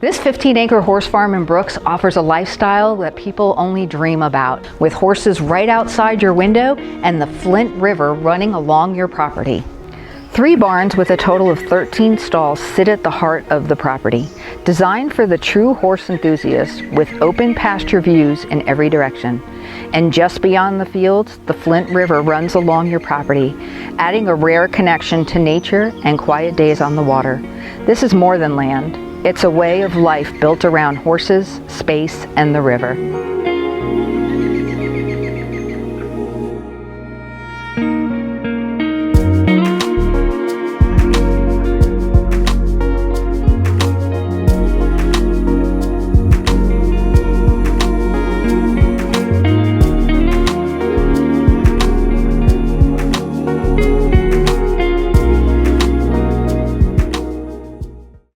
This 15-acre horse farm in Brooks offers a lifestyle that people only dream about, with horses right outside your window and the Flint River running along your property. 3 barns with a total of 13 stalls sit at the heart of the property, designed for the true horse enthusiast with open pasture views in every direction. And just beyond the fields, the Flint River runs along your property, adding a rare connection to nature and quiet days on the water. This is more than land. It's a way of life built around horses, space, and the river.